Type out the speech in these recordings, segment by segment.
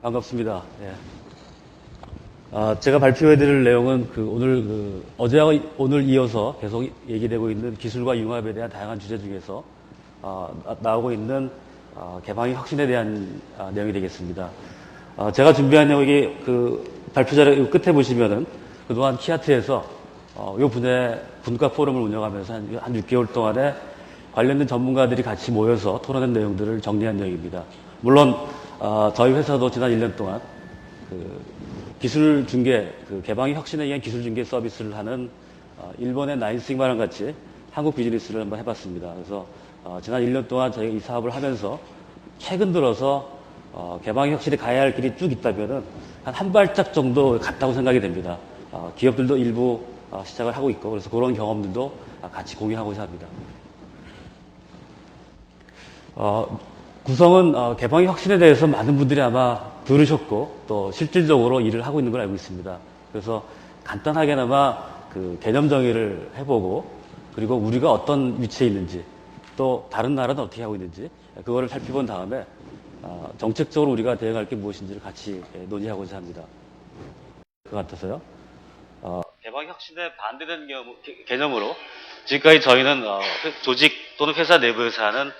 반갑습니다. 예. 제가 발표해드릴 내용은 어제와 오늘 이어서 계속 얘기되고 있는 기술과 융합에 대한 다양한 주제 중에서 나오고 있는 개방의 혁신에 대한 내용이 되겠습니다. 제가 준비한 내용이 발표 자료 끝에 보시면은 그동안 키아트에서 이 분야의 분과 포럼을 운영하면서 한 6개월 동안에 관련된 전문가들이 같이 모여서 토론한 내용들을 정리한 내용입니다. 물론 저희 회사도 지난 1년 동안 기술 중개, 개방의 혁신에 의한 기술 중개 서비스를 하는 일본의 나인스익마랑 같이 한국 비즈니스를 한번 해봤습니다. 그래서 지난 1년 동안 저희가 이 사업을 하면서 최근 들어서 개방의 혁신이 가야 할 길이 쭉 있다면은 한 발짝 정도 갔다고 생각이 됩니다. 기업들도 일부 시작을 하고 있고 그래서 그런 경험들도 같이 공유하고자 합니다. 구성은 개방의 혁신에 대해서 많은 분들이 아마 들으셨고 또 실질적으로 일을 하고 있는 걸 알고 있습니다. 그래서 간단하게나마 개념 정의를 해보고 그리고 우리가 어떤 위치에 있는지 또 다른 나라는 어떻게 하고 있는지 그거를 살펴본 다음에 정책적으로 우리가 대응할 게 무엇인지를 같이 논의하고자 합니다. 그 같아서요. 개방 혁신에 반대되는 개념으로 지금까지 저희는 조직 또는 회사 내부에서 하는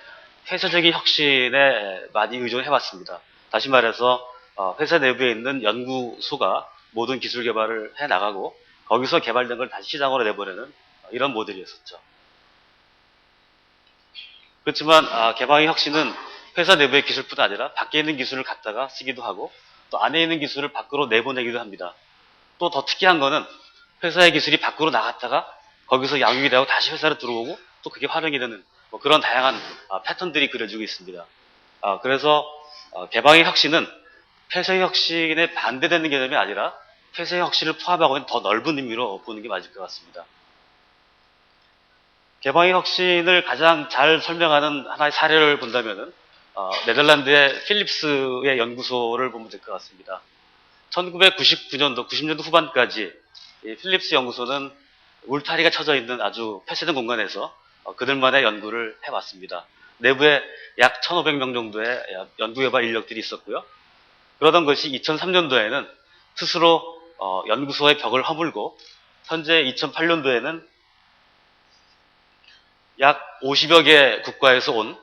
폐쇄적인 혁신에 많이 의존해왔습니다. 다시 말해서 회사 내부에 있는 연구소가 모든 기술 개발을 해나가고 거기서 개발된 걸 다시 시장으로 내보내는 이런 모델이었었죠. 그렇지만 개방의 혁신은 회사 내부의 기술뿐 아니라 밖에 있는 기술을 갖다가 쓰기도 하고 또 안에 있는 기술을 밖으로 내보내기도 합니다. 또 더 특이한 거는 회사의 기술이 밖으로 나갔다가 거기서 양육이 되고 다시 회사로 들어오고 또 그게 활용이 되는 그런 다양한 패턴들이 그려지고 있습니다. 그래서 개방의 혁신은 폐쇄 혁신에 반대되는 개념이 아니라 폐쇄 혁신을 포함하고 있는 더 넓은 의미로 보는 게 맞을 것 같습니다. 개방의 혁신을 가장 잘 설명하는 하나의 사례를 본다면은 네덜란드의 필립스의 연구소를 보면 될 것 같습니다. 1999년도, 90년도 후반까지 이 필립스 연구소는 울타리가 쳐져 있는 아주 폐쇄된 공간에서 그들만의 연구를 해왔습니다. 내부에 약 1,500명 정도의 연구개발 인력들이 있었고요. 그러던 것이 2003년도에는 스스로 연구소의 벽을 허물고 현재 2008년도에는 약 50여 개 국가에서 온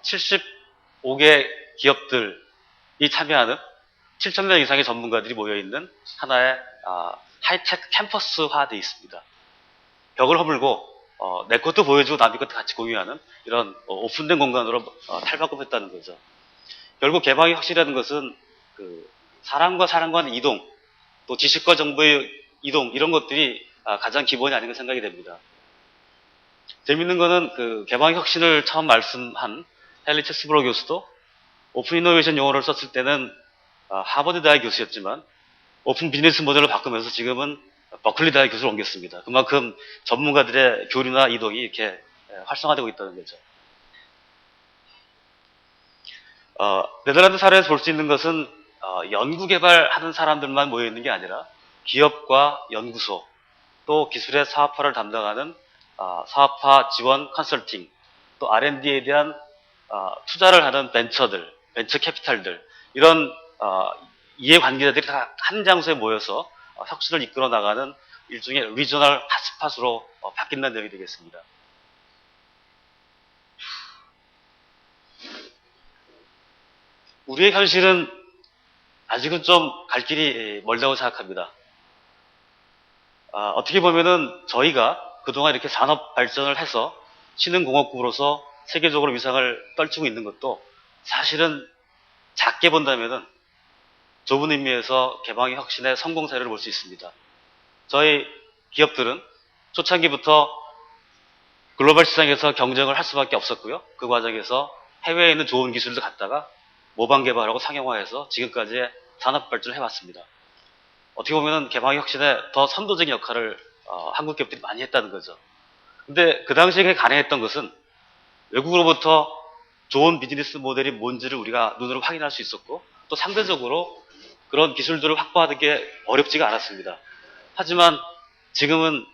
75개 기업들이 참여하는 7,000명 이상의 전문가들이 모여있는 하나의 하이테크 캠퍼스화되어 있습니다. 벽을 허물고 내 것도 보여주고 남의 것도 같이 공유하는 이런 오픈된 공간으로 탈바꿈했다는 거죠. 결국 개방의 혁신이라는 것은 사람과 사람 간의 이동, 또 지식과 정보의 이동 이런 것들이 가장 기본이 아닌가 생각이 됩니다. 재밌는 거는 개방 혁신을 처음 말씀한 헨리 체스브로 교수도 오픈 이노베이션 용어를 썼을 때는 하버드 대학 교수였지만 오픈 비즈니스 모델로 바꾸면서 지금은 버클리 대학 교수로 옮겼습니다. 그만큼 전문가들의 교류나 이동이 이렇게 활성화되고 있다는 거죠. 네덜란드 사례에서 볼 수 있는 것은 연구 개발하는 사람들만 모여 있는 게 아니라 기업과 연구소 또 기술의 사업화를 담당하는 사업화 지원 컨설팅 또 R&D에 대한 투자를 하는 벤처들, 벤처 캐피탈들 이런 이해관계자들이 다 한 장소에 모여서 혁신을 이끌어 나가는 일종의 리저널 핫스팟으로 바뀐다는 점이 되겠습니다. 우리의 현실은 아직은 좀 갈 길이 멀다고 생각합니다. 어떻게 보면은 저희가 그동안 이렇게 산업 발전을 해서 신흥공업국으로서 세계적으로 위상을 떨치고 있는 것도 사실은 작게 본다면은 좁은 의미에서 개방의 혁신의 성공 사례를 볼 수 있습니다. 저희 기업들은 초창기부터 글로벌 시장에서 경쟁을 할 수밖에 없었고요. 그 과정에서 해외에 있는 좋은 기술을 갖다가 모방 개발하고 상용화해서 지금까지의 산업 발전을 해왔습니다. 어떻게 보면 개방의 혁신에 더 선도적인 역할을 한국 기업들이 많이 했다는 거죠. 근데 그 당시에 가능했던 것은 외국으로부터 좋은 비즈니스 모델이 뭔지를 우리가 눈으로 확인할 수 있었고 또 상대적으로 그런 기술들을 확보하는 게 어렵지가 않았습니다. 하지만 지금은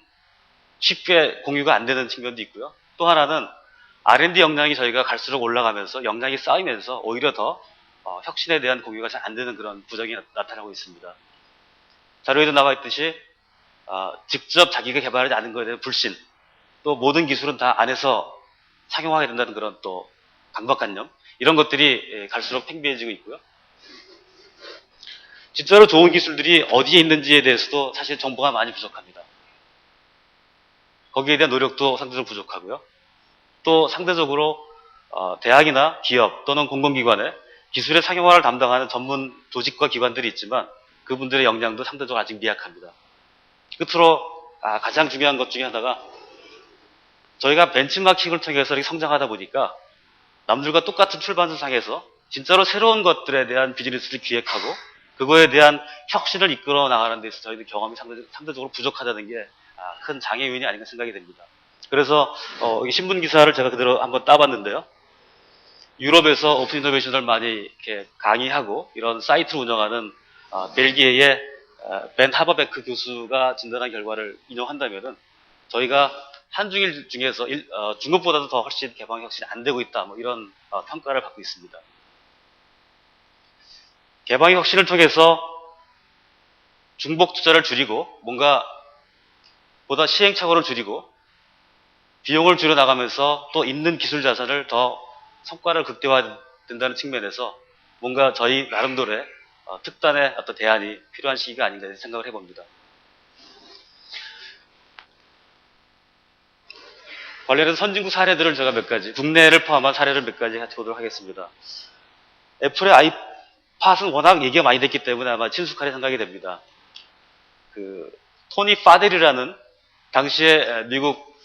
쉽게 공유가 안 되는 측면도 있고요. 또 하나는 R&D 역량이 저희가 갈수록 올라가면서 역량이 쌓이면서 오히려 더 혁신에 대한 공유가 잘 안 되는 그런 부정이 나타나고 있습니다. 자료에도 나와 있듯이 직접 자기가 개발하지 않은 것에 대한 불신, 또 모든 기술은 다 안에서 착용하게 된다는 그런 또 강박관념, 이런 것들이 갈수록 팽배해지고 있고요. 진짜로 좋은 기술들이 어디에 있는지에 대해서도 사실 정보가 많이 부족합니다. 거기에 대한 노력도 상대적으로 부족하고요. 또 상대적으로 대학이나 기업 또는 공공기관에 기술의 상용화를 담당하는 전문 조직과 기관들이 있지만 그분들의 역량도 상대적으로 아직 미약합니다. 끝으로 가장 중요한 것 중에 하나가 저희가 벤치마킹을 통해서 이렇게 성장하다 보니까 남들과 똑같은 출발선상에서 진짜로 새로운 것들에 대한 비즈니스를 기획하고 그거에 대한 혁신을 이끌어 나가는 데 있어서 저희들 경험이 상대적으로 부족하다는 게 큰 장애 요인이 아닌가 생각이 됩니다. 그래서 신문 기사를 제가 그대로 한번 따봤는데요. 유럽에서 오픈 이노베이션을 많이 이렇게 강의하고 이런 사이트를 운영하는 벨기에의 벤 하버베크 교수가 진단한 결과를 인용한다면은 저희가 한중일 중에서 중국보다도 더 훨씬 개방 혁신이 안 되고 있다, 뭐 이런 평가를 받고 있습니다. 개방 혁신을 통해서 중복 투자를 줄이고 뭔가 보다 시행착오를 줄이고 비용을 줄여나가면서 또 있는 기술 자산을 더 성과를 극대화된다는 측면에서 뭔가 저희 나름대로의 특단의 어떤 대안이 필요한 시기가 아닌가 생각을 해봅니다. 관련해서 선진국 사례들을 제가 몇 가지, 국내를 포함한 사례를 몇 가지 같이 보도록 하겠습니다. 애플의 아이팟은 워낙 얘기가 많이 됐기 때문에 아마 친숙하게 생각이 됩니다. 토니 파델이라는 당시에 미국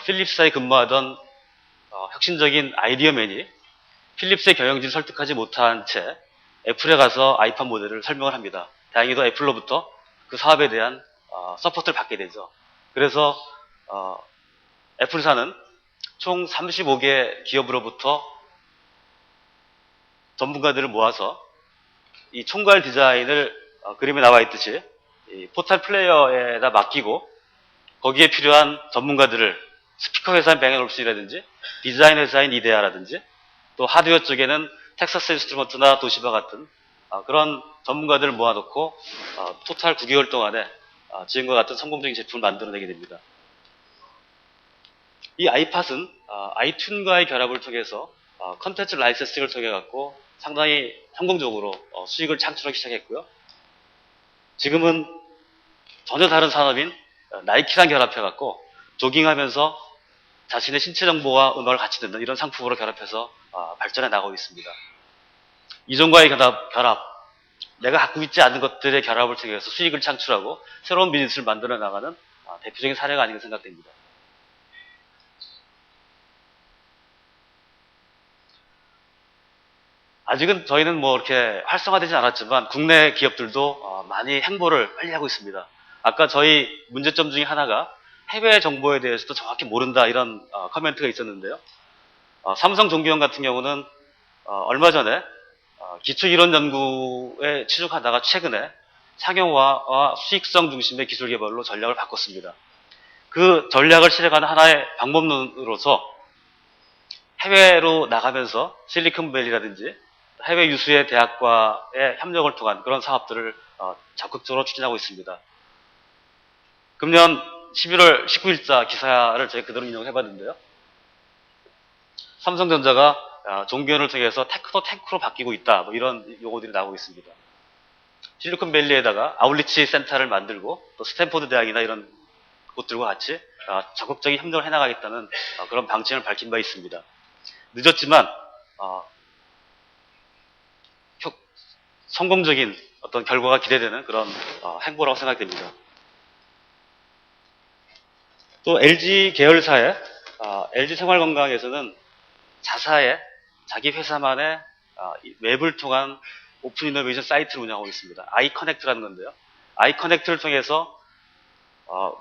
필립스에 근무하던 혁신적인 아이디어맨이 필립스의 경영진을 설득하지 못한 채 애플에 가서 아이팟 모델을 설명을 합니다. 다행히도 애플로부터 그 사업에 대한 서포트를 받게 되죠. 그래서 애플사는 총 35개 기업으로부터 전문가들을 모아서 이 총괄 디자인을 그림에 나와 있듯이 이 포탈 플레이어에다 맡기고 거기에 필요한 전문가들을 스피커 회사인 뱅앤올슨이라든지 디자인 회사인 이데아라든지 또 하드웨어 쪽에는 텍사스 인스트루먼트나 도시바 같은 그런 전문가들을 모아놓고 토탈 9개월 동안에 지금과 같은 성공적인 제품을 만들어내게 됩니다. 이 아이팟은 아이튠과의 결합을 통해서 컨텐츠 라이센싱을 통해 갖고 상당히 성공적으로 수익을 창출하기 시작했고요. 지금은 전혀 다른 산업인 나이키랑 결합해 갖고 조깅하면서 자신의 신체 정보와 음악을 같이 듣는 이런 상품으로 결합해서 발전해 나가고 있습니다. 이전과의 결합, 내가 갖고 있지 않은 것들의 결합을 통해서 수익을 창출하고 새로운 비즈니스를 만들어 나가는 대표적인 사례가 아닌가 생각됩니다. 아직은 저희는 뭐 이렇게 활성화되진 않았지만 국내 기업들도 많이 행보를 빨리 하고 있습니다. 아까 저희 문제점 중에 하나가 해외 정보에 대해서도 정확히 모른다 이런 커멘트가 있었는데요. 삼성 종기형 같은 경우는 얼마 전에 기초이론 연구에 치중하다가 최근에 상용화와 수익성 중심의 기술 개발로 전략을 바꿨습니다. 그 전략을 실행하는 하나의 방법론으로서 해외로 나가면서 실리콘밸리라든지 해외 유수의 대학과의 협력을 통한 그런 사업들을 적극적으로 추진하고 있습니다. 금년 11월 19일자 기사를 저희 그대로 인용해봤는데요. 삼성전자가 종기현을 통해서 테크도 탱크로 바뀌고 있다, 뭐 이런 용어들이 나오고 있습니다. 실리콘밸리에다가 아울리치 센터를 만들고 또 스탠포드 대학이나 이런 곳들과 같이 적극적인 협력을 해나가겠다는 그런 방침을 밝힌 바 있습니다. 늦었지만 성공적인 어떤 결과가 기대되는 그런 행보라고 생각됩니다. 또 LG 계열사의 LG 생활건강에서는 자사의 자기 회사만의 웹을 통한 오픈 이노베이션 사이트를 운영하고 있습니다. 아이커넥트라는 건데요. 아이커넥트를 통해서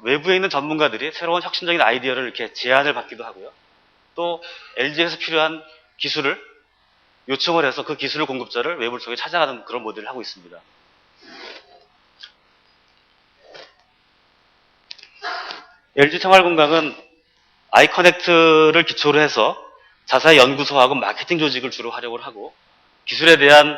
외부에 있는 전문가들이 새로운 혁신적인 아이디어를 이렇게 제안을 받기도 하고요. 또 LG에서 필요한 기술을 요청을 해서 그 기술 공급자를 웹을 통해 찾아가는 그런 모델을 하고 있습니다. LG 생활건강은 아이커넥트를 기초로 해서 자사의 연구소하고 마케팅 조직을 주로 활용을 하고 기술에 대한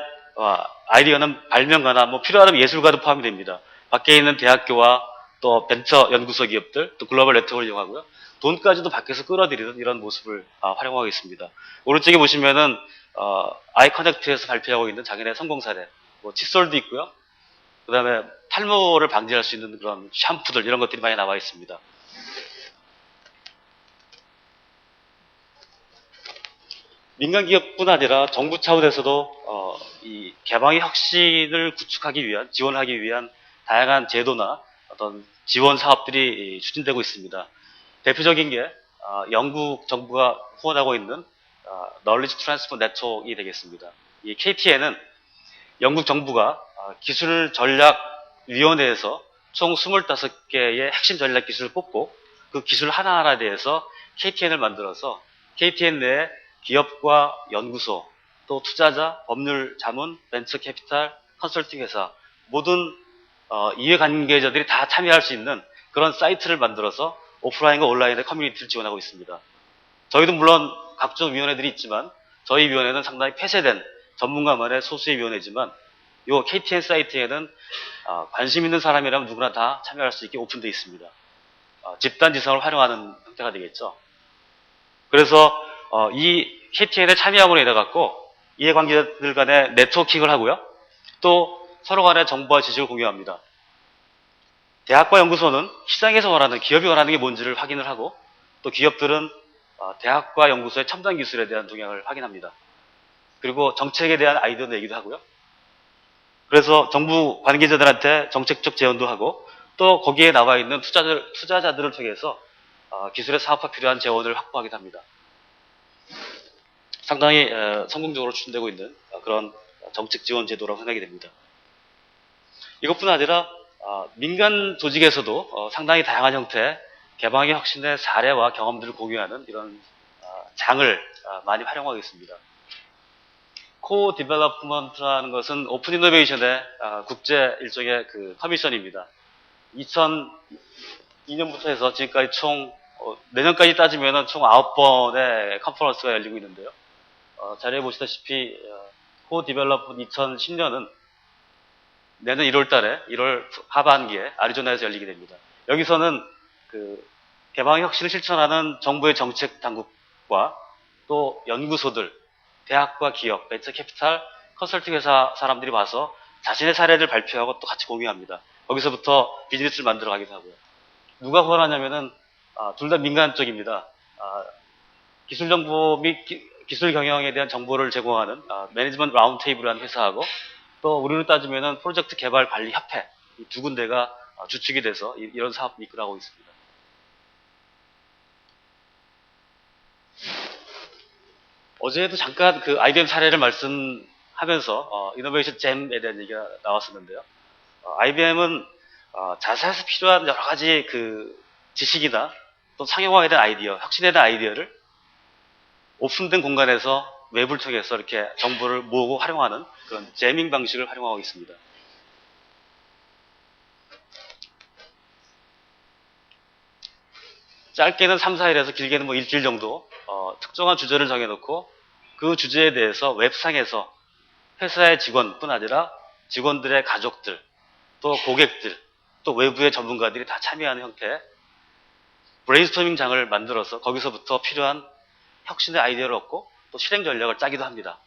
아이디어는 발명가나 뭐 필요하다면 예술가도 포함이 됩니다. 밖에 있는 대학교와 또 벤처 연구소 기업들, 또 글로벌 네트워크를 이용하고요. 돈까지도 밖에서 끌어들이는 이런 모습을 활용하고 있습니다. 오른쪽에 보시면은 아이커넥트에서 발표하고 있는 자기네 성공 사례, 뭐 칫솔도 있고요. 그 다음에 탈모를 방지할 수 있는 그런 샴푸들 이런 것들이 많이 나와 있습니다. 민간 기업뿐 아니라 정부 차원에서도 이 개방의 혁신을 구축하기 위한, 지원하기 위한 다양한 제도나 어떤 지원 사업들이 추진되고 있습니다. 대표적인 게 영국 정부가 후원하고 있는 Knowledge Transfer Network이 되겠습니다. 이 KTN은 영국 정부가 기술 전략 위원회에서 총 25개의 핵심 전략 기술을 뽑고 그 기술 하나하나에 대해서 KTN을 만들어서 KTN 내에 기업과 연구소, 또 투자자, 법률, 자문, 벤처 캐피탈, 컨설팅 회사 모든 이해관계자들이 다 참여할 수 있는 그런 사이트를 만들어서 오프라인과 온라인의 커뮤니티를 지원하고 있습니다. 저희도 물론 각종 위원회들이 있지만 저희 위원회는 상당히 폐쇄된 전문가만의 소수의 위원회지만 이 KTN 사이트에는 관심 있는 사람이라면 누구나 다 참여할 수 있게 오픈되어 있습니다. 집단 지성을 활용하는 형태가 되겠죠. 그래서 이 KTN에 참여함으로 인해 갖고 이해관계자들 간의 네트워킹을 하고요. 또 서로 간의 정보와 지식을 공유합니다. 대학과 연구소는 시장에서 원하는, 기업이 원하는 게 뭔지를 확인을 하고 또 기업들은 대학과 연구소의 첨단 기술에 대한 동향을 확인합니다. 그리고 정책에 대한 아이디어 내기도 하고요. 그래서 정부 관계자들한테 정책적 제언도 하고 또 거기에 나와 있는 투자자들을 통해서 기술의 사업화 필요한 재원을 확보하기도 합니다. 상당히 성공적으로 추진되고 있는 그런 정책 지원 제도라고 생각이 됩니다. 이것뿐 아니라 민간 조직에서도 상당히 다양한 형태의 개방의 혁신의 사례와 경험들을 공유하는 이런 장을 많이 활용하고 있습니다. 코-디벨롭먼트라는 것은 오픈 이노베이션의 국제 일종의 그 커미션입니다. 2002년부터 해서 지금까지 총 내년까지 따지면 총 9번의 컨퍼런스가 열리고 있는데요. 자료에 보시다시피 코-디벨롭먼트 2010년은 내년 1월 달에 1월 하반기에 아리조나에서 열리게 됩니다. 여기서는 그 개방 혁신을 실천하는 정부의 정책 당국과 또 연구소들, 대학과 기업, 벤처 캐피탈, 컨설팅 회사 사람들이 와서 자신의 사례를 발표하고 또 같이 공유합니다. 거기서부터 비즈니스를 만들어 가기도 하고요. 누가 후원하냐면은 둘 다 민간 쪽입니다. 기술 정보 및 기술 경영에 대한 정보를 제공하는 매니지먼트 라운드 테이블이라는 회사하고 또 우리로 따지면은 프로젝트 개발 관리 협회 이 두 군데가 주축이 돼서 이런 사업을 이끌어가고 있습니다. 어제도 잠깐 그 IBM 사례를 말씀하면서 이노베이션 잼에 대한 얘기가 나왔었는데요. IBM은 자사에서 필요한 여러 가지 그 지식이나 또 상용화에 대한 아이디어, 혁신에 대한 아이디어를 오픈된 공간에서 웹을 통해서 이렇게 정보를 모으고 활용하는 그런 제밍 방식을 활용하고 있습니다. 짧게는 3, 4일에서 길게는 뭐 일주일 정도 특정한 주제를 정해놓고 그 주제에 대해서 웹상에서 회사의 직원뿐 아니라 직원들의 가족들, 또 고객들, 또 외부의 전문가들이 다 참여하는 형태의 브레인스토밍 장을 만들어서 거기서부터 필요한 혁신의 아이디어를 얻고 또 실행 전략을 짜기도 합니다.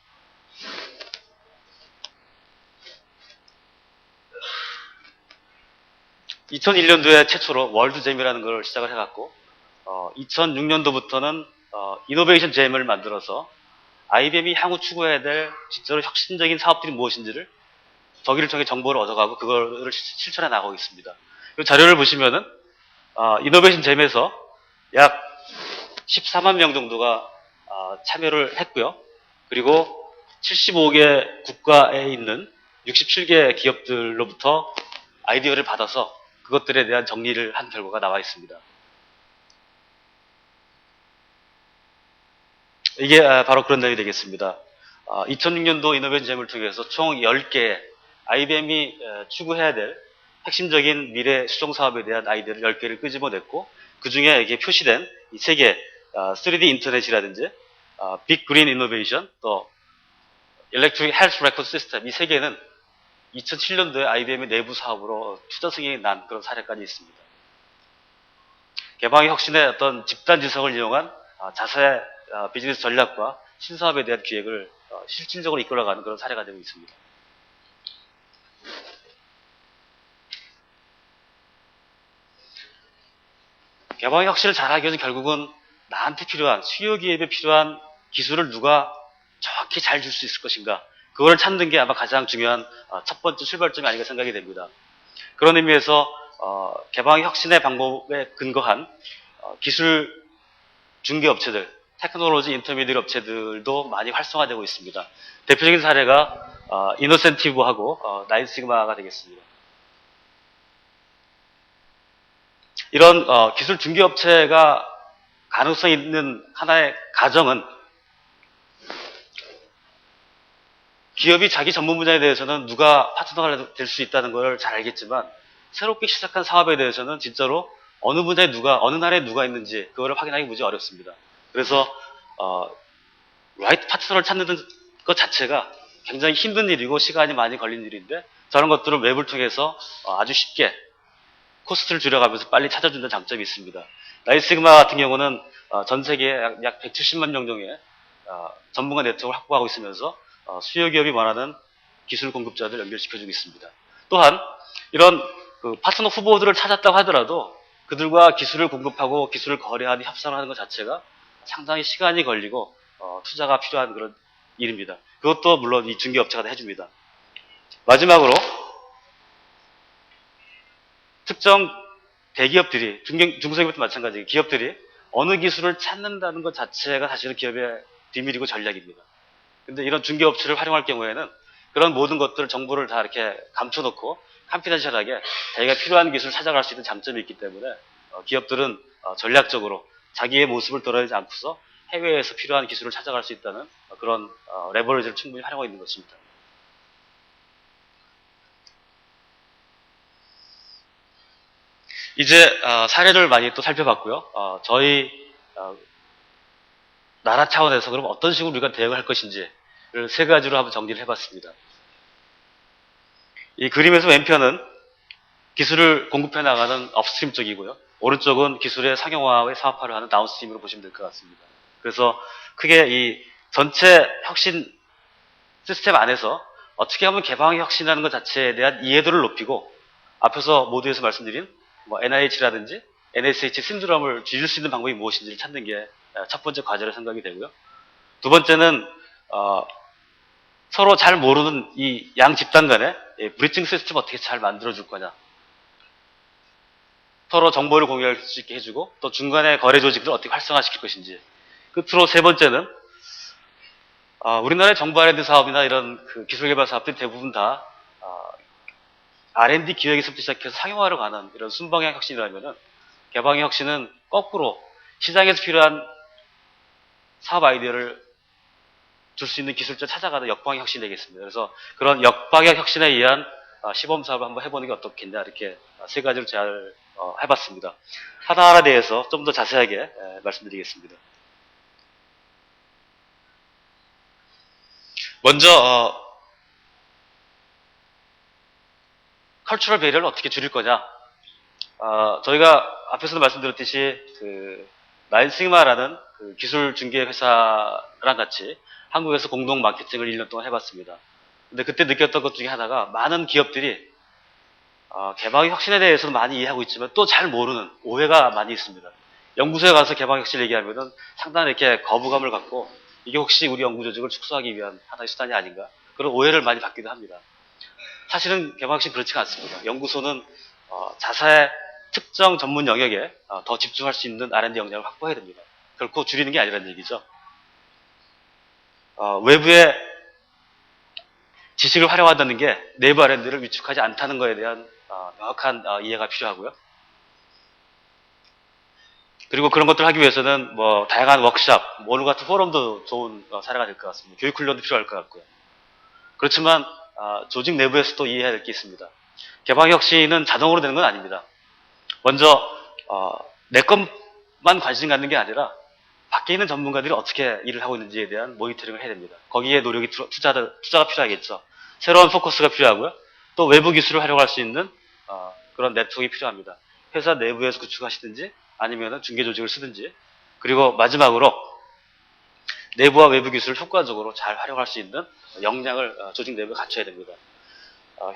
(2001년도에) 최초로 월드잼이라는 걸 시작을 해갖고 2006년도부터는 이노베이션 잼을 만들어서 IBM이 향후 추구해야 될 진짜로 혁신적인 사업들이 무엇인지를 저기를 통해 정보를 얻어가고 그거를 실천해 나가고 있습니다. 이 자료를 보시면은 이노베이션 잼에서 약 14만 명 정도가 참여를 했고요. 그리고 75개 국가에 있는 67개 기업들로부터 아이디어를 받아서 그것들에 대한 정리를 한 결과가 나와 있습니다. 이게 바로 그런 내용이 되겠습니다. 2006년도 이노베이션 잼을 통해서 총 10개 IBM이 추구해야 될 핵심적인 미래 수종 사업에 대한 아이디어를 10개를 끄집어냈고 그 중에 이게 표시된 이 3개 3D 인터넷이라든지 빅 그린 이노베이션 또 Electric Health Record System, 이 세 개는 2007년도에 IBM의 내부 사업으로 투자 승인이 난 그런 사례까지 있습니다. 개방의 혁신의 어떤 집단 지성을 이용한 자사의 비즈니스 전략과 신사업에 대한 기획을 실질적으로 이끌어가는 그런 사례가 되고 있습니다. 개방의 혁신을 잘하기 위해서 결국은 나한테 필요한, 수요 기업에 필요한 기술을 누가 정확히 잘 줄 수 있을 것인가, 그거를 찾는 게 아마 가장 중요한 첫 번째 출발점이 아닌가 생각이 됩니다. 그런 의미에서 개방의 혁신의 방법에 근거한 기술 중개업체들, 테크놀로지 인터미디어 업체들도 많이 활성화되고 있습니다. 대표적인 사례가 이노센티브하고 나인시그마가 되겠습니다. 이런 기술 중개업체가 가능성이 있는 하나의 가정은 기업이 자기 전문 분야에 대해서는 누가 파트너가 될 수 있다는 걸 잘 알겠지만 새롭게 시작한 사업에 대해서는 진짜로 어느 분야에 누가, 어느 나라에 누가 있는지 그거를 확인하기 무지 어렵습니다. 그래서 라이트 파트너를 찾는 것 자체가 굉장히 힘든 일이고 시간이 많이 걸리는 일인데 저런 것들을 웹을 통해서 아주 쉽게 코스트를 줄여가면서 빨리 찾아준다는 장점이 있습니다. 나인시그마 같은 경우는 전 세계에 약 170만 명 정도의 전문가 네트워크를 확보하고 있으면서 수요 기업이 원하는 기술 공급자들 연결시켜주고 있습니다. 또한 이런 파트너 후보들을 찾았다고 하더라도 그들과 기술을 공급하고 기술을 거래하는 협상을 하는 것 자체가 상당히 시간이 걸리고 투자가 필요한 그런 일입니다. 그것도 물론 이 중개업체가 다 해줍니다. 마지막으로 특정 대기업들이, 중소기업도 마찬가지, 기업들이 어느 기술을 찾는다는 것 자체가 사실은 기업의 비밀이고 전략입니다. 근데 이런 중개업체를 활용할 경우에는 그런 모든 것들, 정보를 다 이렇게 감춰놓고 컨피덴셜하게 자기가 필요한 기술을 찾아갈 수 있는 장점이 있기 때문에 기업들은 전략적으로 자기의 모습을 드러내지 않고서 해외에서 필요한 기술을 찾아갈 수 있다는 그런 레버리지를 충분히 활용하고 있는 것입니다. 이제 사례를 많이 또 살펴봤고요. 저희 나라 차원에서 그럼 어떤 식으로 우리가 대응을 할 것인지를 세 가지로 한번 정리를 해봤습니다. 이 그림에서 왼편은 기술을 공급해 나가는 업스트림 쪽이고요. 오른쪽은 기술의 상용화의 사업화를 하는 다운스트림으로 보시면 될 것 같습니다. 그래서 크게 이 전체 혁신 시스템 안에서 어떻게 하면 개방의 혁신이라는 것 자체에 대한 이해도를 높이고 앞에서 모두에서 말씀드린 NIH라든지 NSH 신드롬을 줄일 수 있는 방법이 무엇인지를 찾는 게 첫 번째 과제로 생각이 되고요. 두 번째는 서로 잘 모르는 이 양 집단 간의 브리칭 시스템 어떻게 잘 만들어줄 거냐. 서로 정보를 공유할 수 있게 해주고 또 중간에 거래 조직을 어떻게 활성화시킬 것인지. 끝으로 세 번째는 우리나라의 정보 R&D 사업이나 이런 기술 개발 사업들이 대부분 다 R&D 기획에서부터 시작해서 상용화로 가는 이런 순방향 혁신이라면은 개방의 혁신은 거꾸로 시장에서 필요한 사업 아이디어를 줄 수 있는 기술자 찾아가는 역방향 혁신이 되겠습니다. 그래서 그런 역방향 혁신에 의한 시범 사업을 한번 해보는 게 어떻겠냐 이렇게 세 가지로 잘 해봤습니다. 하나하나 대해서 좀 더 자세하게 말씀드리겠습니다. 먼저 컬처럴 베리어를 어떻게 줄일 거냐. 저희가 앞에서도 말씀드렸듯이 나인시그마라는 기술 중개 회사랑 같이 한국에서 공동 마케팅을 1년 동안 해봤습니다. 근데 그때 느꼈던 것 중에 하나가 많은 기업들이 개방의 혁신에 대해서는 많이 이해하고 있지만 또 잘 모르는 오해가 많이 있습니다. 연구소에 가서 개방 혁신 얘기하면은 상당히 이렇게 거부감을 갖고 이게 혹시 우리 연구 조직을 축소하기 위한 하나의 수단이 아닌가 그런 오해를 많이 받기도 합니다. 사실은 개방 혁신 그렇지가 않습니다. 연구소는 자사의 특정 전문 영역에 더 집중할 수 있는 R&D 역량을 확보해야 됩니다. 결코 줄이는 게 아니라는 얘기죠. 외부의 지식을 활용한다는 게 내부 R&D를 위축하지 않다는 것에 대한 명확한 이해가 필요하고요. 그리고 그런 것들을 하기 위해서는 다양한 워크샵, 오늘 같은 포럼도 좋은 사례가 될 것 같습니다. 교육 훈련도 필요할 것 같고요. 그렇지만 조직 내부에서도 이해해야 될 게 있습니다. 개방 혁신은 자동으로 되는 건 아닙니다. 먼저 내 것만 관심 갖는 게 아니라 밖에 있는 전문가들이 어떻게 일을 하고 있는지에 대한 모니터링을 해야 됩니다. 거기에 노력이 투자가 필요하겠죠. 새로운 포커스가 필요하고요. 또 외부 기술을 활용할 수 있는 그런 네트워크가 필요합니다. 회사 내부에서 구축하시든지 아니면 중개 조직을 쓰든지, 그리고 마지막으로 내부와 외부 기술을 효과적으로 잘 활용할 수 있는 역량을 조직 내부에 갖춰야 됩니다.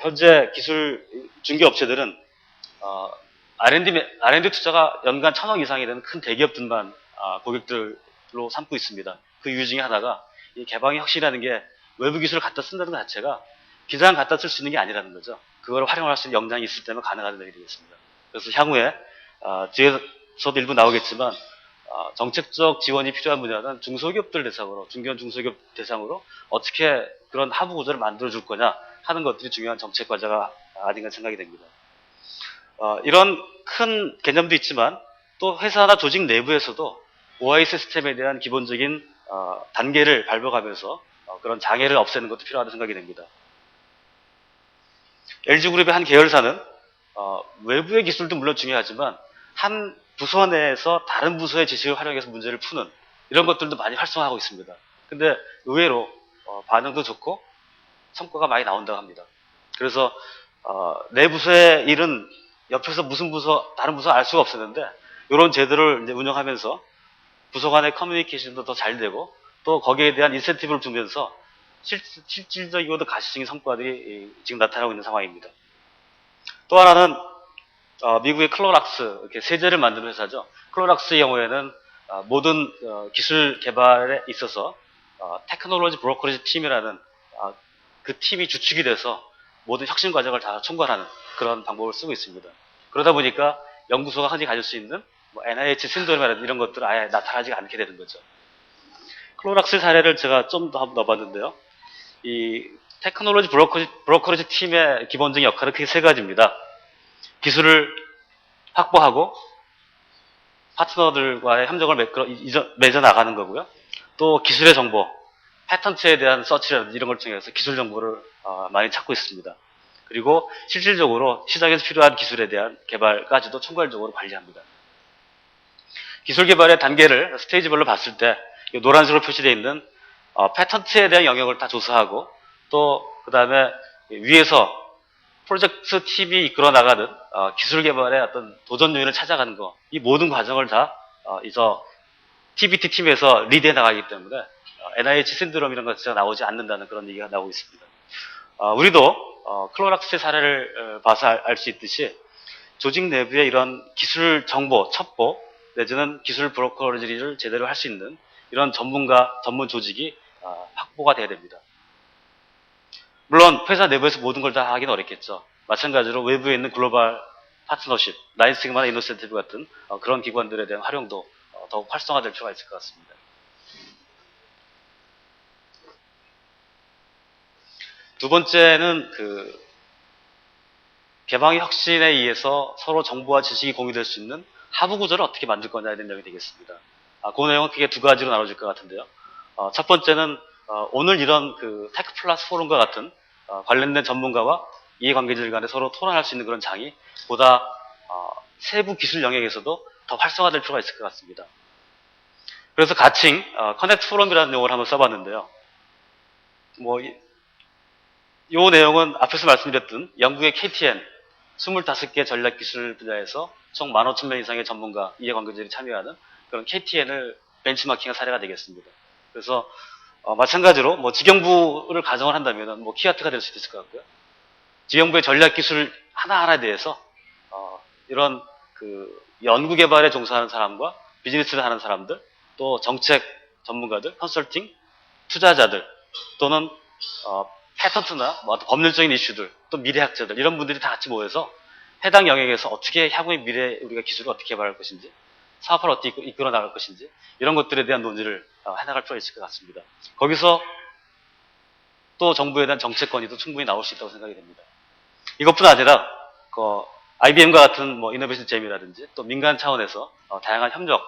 현재 기술 중개 업체들은 R&D 투자가 연간 1,000억 이상이 되는 큰 대기업들만 고객들로 삼고 있습니다. 그 이유 중에 하나가 이 개방의 혁신이라는 게 외부 기술을 갖다 쓴다는 것 자체가 비상 갖다 쓸 수 있는 게 아니라는 거죠. 그걸 활용할 수 있는 역량이 있을 때만 가능하다는 얘기 되겠습니다. 그래서 향후에 뒤에서도 일부 나오겠지만 정책적 지원이 필요한 분야는 중소기업들 대상으로, 중견 중소기업 대상으로 어떻게 그런 하부 구조를 만들어줄 거냐 하는 것들이 중요한 정책 과제가 아닌가 생각이 됩니다. 이런 큰 개념도 있지만 또 회사나 조직 내부에서도 OI 시스템에 대한 기본적인 단계를 밟아가면서 그런 장애를 없애는 것도 필요하다고 생각이 됩니다. LG그룹의 한 계열사는 외부의 기술도 물론 중요하지만 한 부서 내에서 다른 부서의 지식을 활용해서 문제를 푸는 이런 것들도 많이 활성화하고 있습니다. 근데 의외로 반응도 좋고 성과가 많이 나온다고 합니다. 그래서 내 부서의 일은 옆에서 무슨 부서, 다른 부서 알 수가 없었는데 이런 제도를 이제 운영하면서 부서 간의 커뮤니케이션도 더 잘 되고 또 거기에 대한 인센티브를 주면서 실질적이고도 가시적인 성과들이 지금 나타나고 있는 상황입니다. 또 하나는 미국의 클로락스, 이렇게 세제를 만드는 회사죠. 클로락스의 경우에는 모든 기술 개발에 있어서 테크놀로지 브로커리지 팀이라는 그 팀이 주축이 돼서 모든 혁신 과정을 다 총괄하는 그런 방법을 쓰고 있습니다. 그러다 보니까 연구소가 흔히 가질 수 있는 뭐 NIH 신도림이라든지 이런 것들은 아예 나타나지 않게 되는 거죠. 클로락스 사례를 제가 좀 더 한번 넣어봤는데요. 이 테크놀로지 브로커리지 팀의 기본적인 역할은 크게 세 가지입니다. 기술을 확보하고 파트너들과의 협력을 맺어 나가는 거고요. 또 기술의 정보, 패턴트에 대한 서치라든지 이런 걸 통해서 기술 정보를 많이 찾고 있습니다. 그리고 실질적으로 시장에서 필요한 기술에 대한 개발까지도 총괄적으로 관리합니다. 기술 개발의 단계를 스테이지별로 봤을 때 노란색으로 표시되어 있는 패턴트에 대한 영역을 다 조사하고 또 그 다음에 위에서 프로젝트 팀이 이끌어 나가는 기술 개발의 어떤 도전 요인을 찾아가는 거, 이 모든 과정을 다 TBT 팀에서 리드해 나가기 때문에 NIH 신드롬이라는 것이 나오지 않는다는 그런 얘기가 나오고 있습니다. 우리도 클로락스의 사례를 봐서 알 수 있듯이 조직 내부의 이런 기술 정보, 첩보 내지는 기술 브로커리지를 제대로 할 수 있는 이런 전문 조직이 확보가 돼야 됩니다. 물론 회사 내부에서 모든 걸 다 하기는 어렵겠죠. 마찬가지로 외부에 있는 글로벌 파트너십, 나인스sigma나 이노센티브 같은 그런 기관들에 대한 활용도 더욱 활성화될 필요가 있을 것 같습니다. 두 번째는 개방의 혁신에 의해서 서로 정보와 지식이 공유될 수 있는 하부 구조를 어떻게 만들 거냐에 대한 내용이 되겠습니다. 그 내용은 크게 두 가지로 나눠질 것 같은데요. 첫 번째는 오늘 이런 테크 플러스 포럼과 같은 관련된 전문가와 이해관계자들 간에 서로 토론할 수 있는 그런 장이 보다 세부 기술 영역에서도 더 활성화될 필요가 있을 것 같습니다. 그래서 가칭 커넥트 포럼이라는 용어를 한번 써봤는데요. 이 내용은 앞에서 말씀드렸던 영국의 KTN 25개 전략기술 분야에서 총 15,000명 이상의 전문가, 이해관계자들이 참여하는 그런 KTN을 벤치마킹한 사례가 되겠습니다. 그래서 마찬가지로 직영부를 가정을 한다면 키아트가 될 수도 있을 것 같고요. 지형부의 전략기술 하나하나에 대해서 이런 연구개발에 종사하는 사람과 비즈니스를 하는 사람들, 또 정책 전문가들, 컨설팅, 투자자들, 또는 패턴트나 법률적인 이슈들, 또 미래학자들 이런 분들이 다 같이 모여서 해당 영역에서 어떻게 향후의 미래 우리가 기술을 어떻게 개발할 것인지, 사업을 어떻게 이끌어 나갈 것인지 이런 것들에 대한 논의를 해나갈 필요가 있을 것 같습니다. 거기서 또 정부에 대한 정책 건의도 충분히 나올 수 있다고 생각이 됩니다. 이것뿐 아니라 IBM과 같은 이노베이션 잼이라든지 또 민간 차원에서 다양한 협력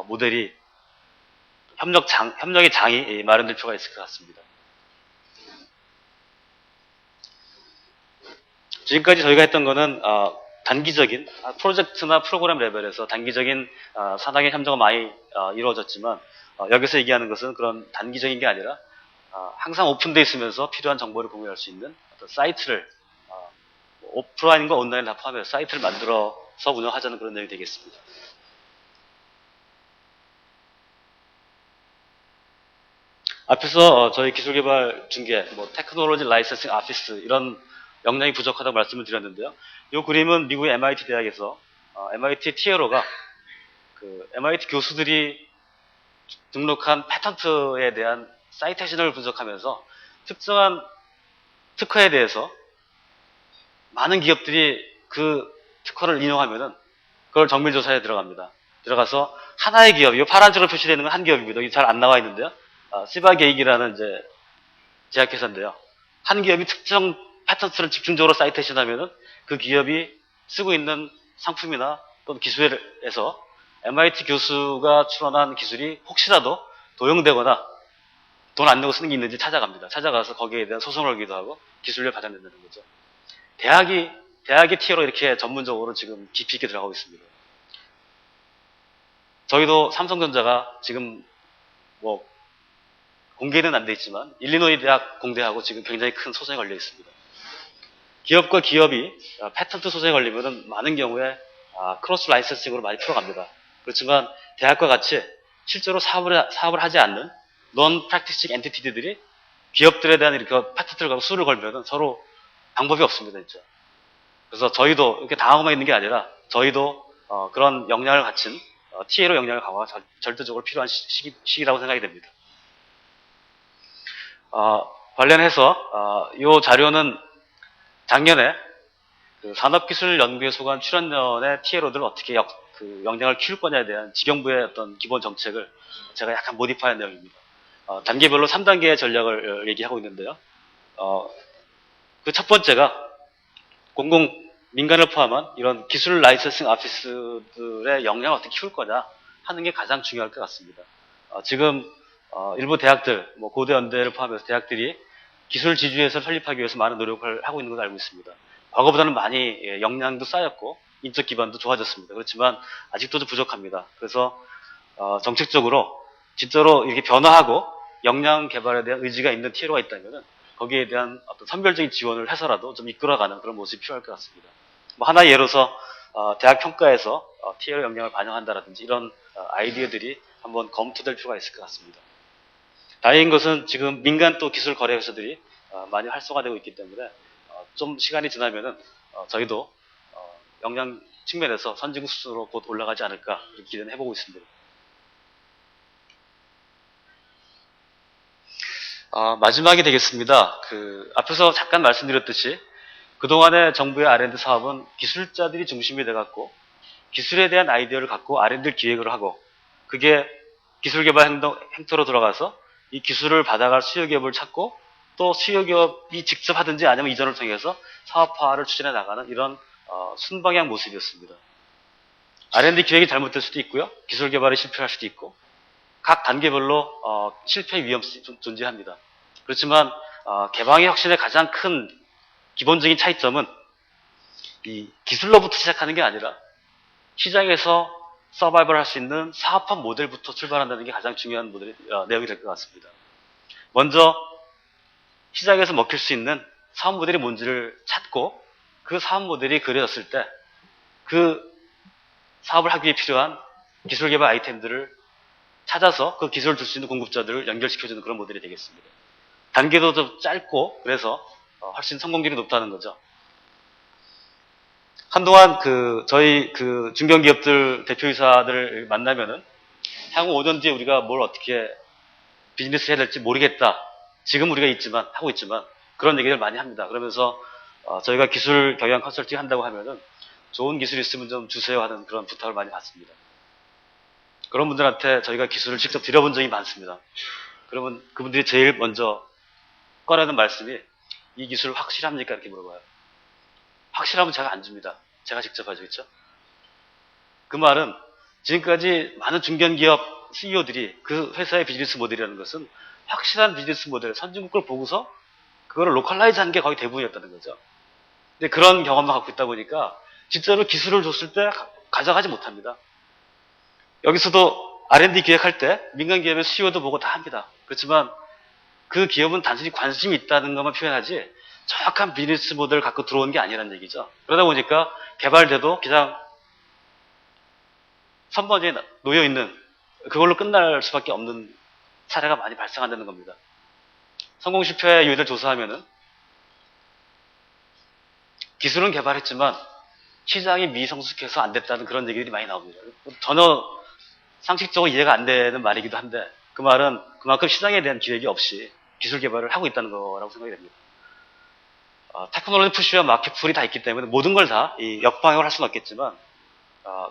모델이 협력의 장이 마련될 필요가 있을 것 같습니다. 지금까지 저희가 했던 거는 단기적인 프로젝트나 프로그램 레벨에서 단기적인 산학의 협력은 많이 이루어졌지만 여기서 얘기하는 것은 그런 단기적인 게 아니라 항상 오픈되어 있으면서 필요한 정보를 공유할 수 있는 어떤 사이트를 오프라인과 온라인 다 포함해서 사이트를 만들어서 운영하자는 그런 내용이 되겠습니다. 앞에서 저희 기술개발 중개, 테크놀로지 라이선싱 오피스 이런 역량이 부족하다고 말씀을 드렸는데요. 이 그림은 미국의 MIT 대학에서 MIT TLO가 그 MIT 교수들이 등록한 패턴트에 대한 사이테이션을 분석하면서 특정한 특허에 대해서 많은 기업들이 그 특허를 인용하면은 그걸 정밀조사에 들어갑니다. 들어가서 하나의 기업, 이 파란색으로 표시되는 건 한 기업입니다. 여기 잘 안 나와 있는데요. 시바게이기라는 이제 제약회사인데요. 한 기업이 특정 패턴트를 집중적으로 사이테이션 하면은 그 기업이 쓰고 있는 상품이나 또는 기술에서 MIT 교수가 출원한 기술이 혹시라도 도용되거나 돈 안 내고 쓰는 게 있는지 찾아갑니다. 찾아가서 거기에 대한 소송을 걸기도 하고 기술료를 받아낸다는 거죠. 대학의 티어로 이렇게 전문적으로 지금 깊이 있게 들어가고 있습니다. 저희도 삼성전자가 지금 공개는 안 돼 있지만 일리노이 대학 공대하고 지금 굉장히 큰 소송에 걸려 있습니다. 기업과 기업이 패턴트 소송에 걸리면은 많은 경우에 크로스 라이선싱으로 많이 풀어갑니다. 그렇지만 대학과 같이 실제로 사업을 하지 않는 non practicing entity들이 기업들에 대한 이렇게 패턴트를 가고 수를 걸면은 서로 방법이 없습니다, 진짜. 그래서 저희도 이렇게 당하고만 있는 게 아니라 저희도 그런 역량을 갖춘 TA로 역량을 강화가 절대적으로 필요한 시기라고 생각이 됩니다. 관련해서 이 자료는 작년에 그 산업기술연구소관 출연연의 TLO들 어떻게 역량을 키울 거냐에 대한 지경부의 어떤 기본 정책을 제가 약간 모디파이한 내용입니다. 단계별로 3단계의 전략을 얘기하고 있는데요. 그 첫 번째가 민간을 포함한 이런 기술 라이선싱 오피스들의 역량을 어떻게 키울 거냐 하는 게 가장 중요할 것 같습니다. 지금 일부 대학들, 고대 연대를 포함해서 대학들이 기술 지주회사를 설립하기 위해서 많은 노력을 하고 있는 것을 알고 있습니다. 과거보다는 많이 역량도 쌓였고 인적 기반도 좋아졌습니다. 그렇지만 아직도 좀 부족합니다. 그래서 정책적으로 진짜로 이렇게 변화하고 역량 개발에 대한 의지가 있는 TLO가 있다면 거기에 대한 어떤 선별적인 지원을 해서라도 좀 이끌어가는 그런 모습이 필요할 것 같습니다. 하나의 예로서 대학 평가에서 TLO 역량을 반영한다라든지 이런 아이디어들이 한번 검토될 필요가 있을 것 같습니다. 다행인 것은 지금 민간 또 기술 거래 회사들이 많이 활성화되고 있기 때문에 좀 시간이 지나면은 저희도 역량 측면에서 선진국 수준으로 곧 올라가지 않을까 이렇게 기대는 해보고 있습니다. 마지막이 되겠습니다. 앞에서 잠깐 말씀드렸듯이 그동안의 정부의 R&D 사업은 기술자들이 중심이 돼갖고 기술에 대한 아이디어를 갖고 R&D 기획을 하고 그게 기술개발 행토로 들어가서 이 기술을 받아갈 수요기업을 찾고 또 수요기업이 직접 하든지 아니면 이전을 통해서 사업화를 추진해 나가는 이런 순방향 모습이었습니다. R&D 기획이 잘못될 수도 있고요. 기술개발이 실패할 수도 있고 각 단계별로 실패 위험성이 존재합니다. 그렇지만 개방의 혁신의 가장 큰 기본적인 차이점은 이 기술로부터 시작하는 게 아니라 시장에서 서바이벌 할 수 있는 사업화 모델부터 출발한다는 게 가장 중요한 내용이 될 것 같습니다. 먼저 시장에서 먹힐 수 있는 사업 모델이 뭔지를 찾고 그 사업 모델이 그려졌을 때 그 사업을 하기 위해 필요한 기술 개발 아이템들을 찾아서 그 기술을 줄 수 있는 공급자들을 연결시켜주는 그런 모델이 되겠습니다. 단계도 좀 짧고 그래서 훨씬 성공률이 높다는 거죠. 한동안 저희 중견기업들 대표이사들을 만나면은 향후 5년 뒤에 우리가 뭘 어떻게 비즈니스 해야 될지 모르겠다. 지금 우리가 하고 있지만 그런 얘기를 많이 합니다. 그러면서 저희가 기술 경영 컨설팅 한다고 하면은 좋은 기술이 있으면 좀 주세요 하는 그런 부탁을 많이 받습니다. 그런 분들한테 저희가 기술을 직접 드려본 적이 많습니다. 그러면 그분들이 제일 먼저 꺼내는 말씀이 이 기술 확실합니까? 이렇게 물어봐요. 확실하면 제가 안 줍니다. 제가 직접 하죠. 그렇죠? 그 말은 지금까지 많은 중견기업 CEO들이 그 회사의 비즈니스 모델이라는 것은 확실한 비즈니스 모델, 선진국 걸 보고서 그거를 로컬라이즈 하는 게 거의 대부분이었다는 거죠. 근데 그런 경험만 갖고 있다 보니까 진짜로 기술을 줬을 때 가져가지 못합니다. 여기서도 R&D 기획할 때 민간 기업의 수요도 보고 다 합니다. 그렇지만 그 기업은 단순히 관심이 있다는 것만 표현하지 정확한 비즈니스 모델을 갖고 들어온 게 아니라는 얘기죠. 그러다 보니까 개발돼도 그냥 선번에 놓여 있는 그걸로 끝날 수밖에 없는 사례가 많이 발생한다는 겁니다. 성공 실패의 요인을 조사하면은 기술은 개발했지만 시장이 미성숙해서 안 됐다는 그런 얘기들이 많이 나옵니다. 전혀 상식적으로 이해가 안 되는 말이기도 한데 그 말은 그만큼 시장에 대한 기획이 없이 기술 개발을 하고 있다는 거라고 생각이 됩니다. 테크놀로지 푸시와 마켓풀이 다 있기 때문에 모든 걸 다 역방향으로 할 수는 없겠지만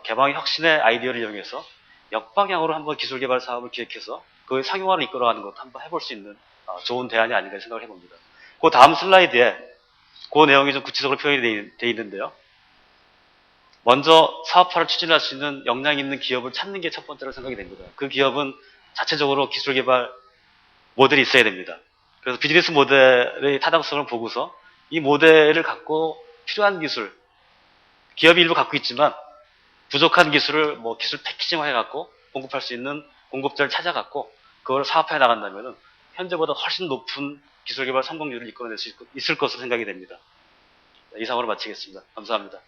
개방의 혁신의 아이디어를 이용해서 역방향으로 한번 기술 개발 사업을 기획해서 그 상용화를 이끌어가는 것도 한번 해볼 수 있는 좋은 대안이 아닌가 생각을 해봅니다. 그 다음 슬라이드에 그 내용이 좀 구체적으로 표현이 되어 있는데요. 먼저 사업화를 추진할 수 있는 역량 있는 기업을 찾는 게 첫 번째로 생각이 됩니다. 그 기업은 자체적으로 기술 개발 모델이 있어야 됩니다. 그래서 비즈니스 모델의 타당성을 보고서 이 모델을 갖고 필요한 기술, 기업이 일부 갖고 있지만 부족한 기술을 기술 패키징화 해갖고 공급할 수 있는 공급자를 찾아갖고 그걸 사업화해 나간다면 현재보다 훨씬 높은 기술 개발 성공률을 이끌어낼 수 있을 것으로 생각이 됩니다. 이상으로 마치겠습니다. 감사합니다.